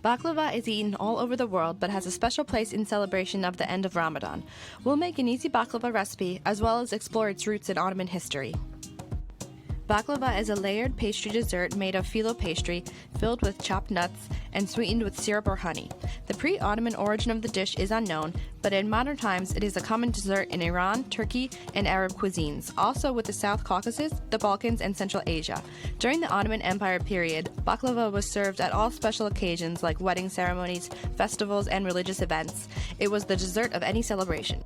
Baklava is eaten all over the world but has a special place in celebration of the end of Ramadan. We'll make an easy baklava recipe as well as explore its roots in Ottoman history. Baklava is a layered pastry dessert made of phyllo pastry filled with chopped nuts and sweetened with syrup or honey. The pre-Ottoman origin of the dish is unknown, but in modern times it is a common dessert in Iran, Turkey, and Arab cuisines, also with the South Caucasus, the Balkans, and Central Asia. During the Ottoman Empire period, baklava was served at all special occasions like wedding ceremonies, festivals, and religious events. It was the dessert of any celebration.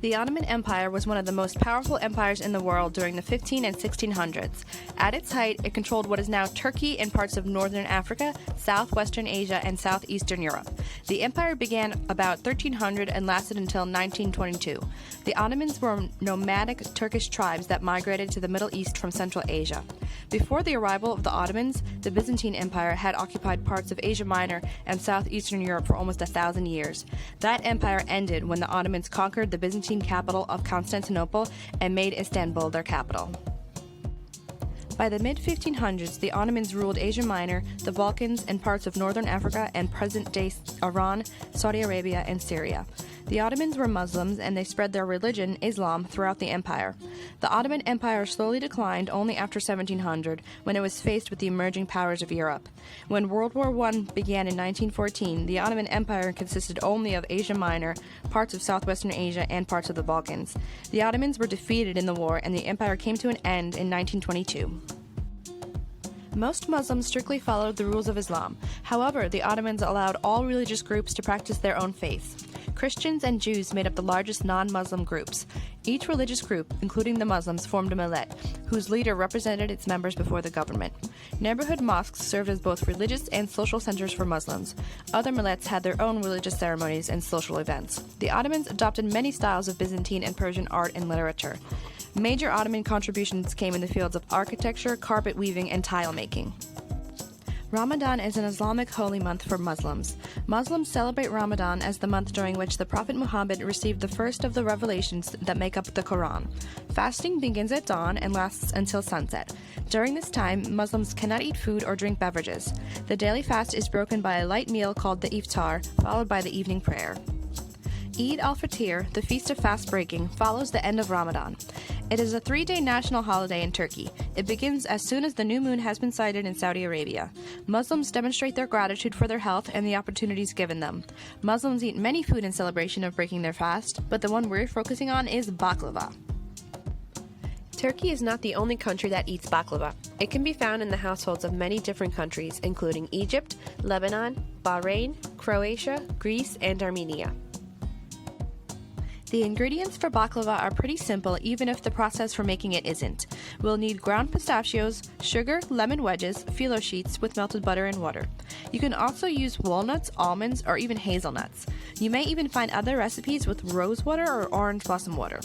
The Ottoman Empire was one of the most powerful empires in the world during the 15 and 1600s. At its height, it controlled what is now Turkey and parts of northern Africa, southwestern Asia, and southeastern Europe. The empire began about 1300 and lasted until 1922. The Ottomans were nomadic Turkish tribes that migrated to the Middle East from Central Asia. Before the arrival of the Ottomans, the Byzantine Empire had occupied parts of Asia Minor and southeastern Europe for almost 1,000 years. That empire ended when the Ottomans conquered the Byzantine capital of Constantinople and made Istanbul their capital. By the mid-1500s, the Ottomans ruled Asia Minor, the Balkans, and parts of northern Africa and present-day Iran, Saudi Arabia, and Syria. The Ottomans were Muslims, and they spread their religion, Islam, throughout the empire. The Ottoman Empire slowly declined only after 1700, when it was faced with the emerging powers of Europe. When World War I began in 1914, the Ottoman Empire consisted only of Asia Minor, parts of southwestern Asia, and parts of the Balkans. The Ottomans were defeated in the war, and the empire came to an end in 1922. Most Muslims strictly followed the rules of Islam. However, the Ottomans allowed all religious groups to practice their own faiths. Christians and Jews made up the largest non-Muslim groups. Each religious group, including the Muslims, formed a millet, whose leader represented its members before the government. Neighborhood mosques served as both religious and social centers for Muslims. Other millets had their own religious ceremonies and social events. The Ottomans adopted many styles of Byzantine and Persian art and literature. Major Ottoman contributions came in the fields of architecture, carpet weaving, and tile making. Ramadan is an Islamic holy month for Muslims. Muslims celebrate Ramadan as the month during which the Prophet Muhammad received the first of the revelations that make up the Quran. Fasting begins at dawn and lasts until sunset. During this time, Muslims cannot eat food or drink beverages. The daily fast is broken by a light meal called the iftar, followed by the evening prayer. Eid al-Fitr, the feast of fast breaking, follows the end of Ramadan. It is a 3-day national holiday in Turkey. It begins as soon as the new moon has been sighted in Saudi Arabia. Muslims demonstrate their gratitude for their health and the opportunities given them. Muslims eat many food in celebration of breaking their fast, but the one we're focusing on is baklava. Turkey is not the only country that eats baklava. It can be found in the households of many different countries, including Egypt, Lebanon, Bahrain, Croatia, Greece, and Armenia. The ingredients for baklava are pretty simple, even if the process for making it isn't. We'll need ground pistachios, sugar, lemon wedges, phyllo sheets with melted butter and water. You can also use walnuts, almonds, or even hazelnuts. You may even find other recipes with rose water or orange blossom water.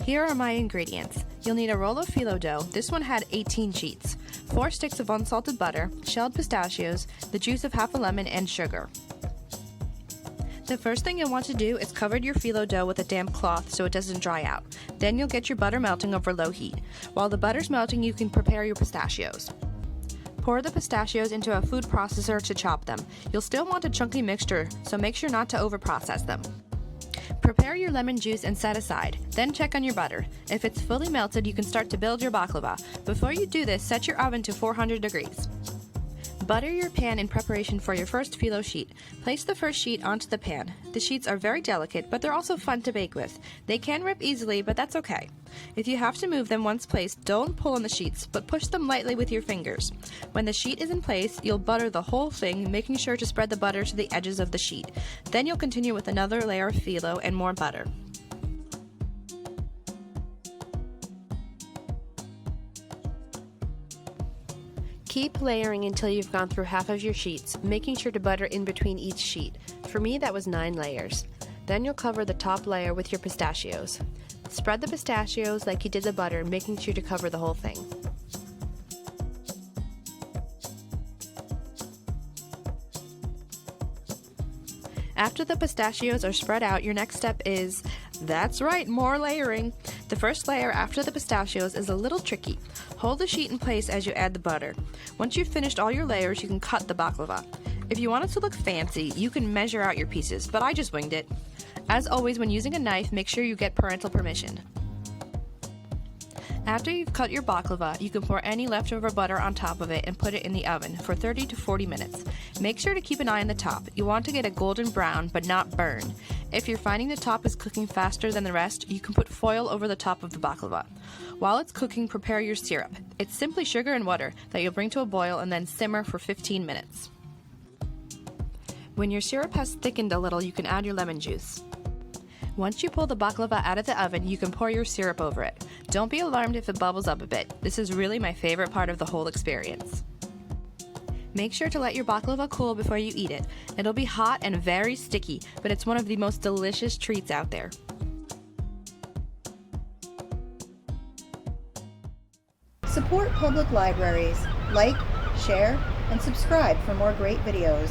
Here are my ingredients. You'll need a roll of phyllo dough. This one had 18 sheets, 4 sticks of unsalted butter, shelled pistachios, the juice of half a lemon, and sugar. The first thing you'll want to do is cover your phyllo dough with a damp cloth so it doesn't dry out. Then you'll get your butter melting over low heat. While the butter's melting, you can prepare your pistachios. Pour the pistachios into a food processor to chop them. You'll still want a chunky mixture, so make sure not to overprocess them. Prepare your lemon juice and set aside. Then check on your butter. If it's fully melted, you can start to build your baklava. Before you do this, set your oven to 400 degrees. Butter your pan in preparation for your first phyllo sheet. Place the first sheet onto the pan. The sheets are very delicate, but they're also fun to bake with. They can rip easily, but that's okay. If you have to move them once placed, don't pull on the sheets, but push them lightly with your fingers. When the sheet is in place, you'll butter the whole thing, making sure to spread the butter to the edges of the sheet. Then you'll continue with another layer of phyllo and more butter. Keep layering until you've gone through half of your sheets, making sure to butter in between each sheet. For me, that was 9 layers. Then you'll cover the top layer with your pistachios. Spread the pistachios like you did the butter, making sure to cover the whole thing. After the pistachios are spread out, your next step is, that's right, more layering. The first layer after the pistachios is a little tricky. Hold the sheet in place as you add the butter. Once you've finished all your layers, you can cut the baklava. If you want it to look fancy, you can measure out your pieces, but I just winged it. As always, when using a knife, make sure you get parental permission. After you've cut your baklava, you can pour any leftover butter on top of it and put it in the oven for 30 to 40 minutes. Make sure to keep an eye on the top. You want to get a golden brown, but not burn. If you're finding the top is cooking faster than the rest, you can put foil over the top of the baklava. While it's cooking, prepare your syrup. It's simply sugar and water that you'll bring to a boil and then simmer for 15 minutes. When your syrup has thickened a little, you can add your lemon juice. Once you pull the baklava out of the oven, you can pour your syrup over it. Don't be alarmed if it bubbles up a bit. This is really my favorite part of the whole experience. Make sure to let your baklava cool before you eat it. It'll be hot and very sticky, but it's one of the most delicious treats out there. Support public libraries. Like, share, and subscribe for more great videos.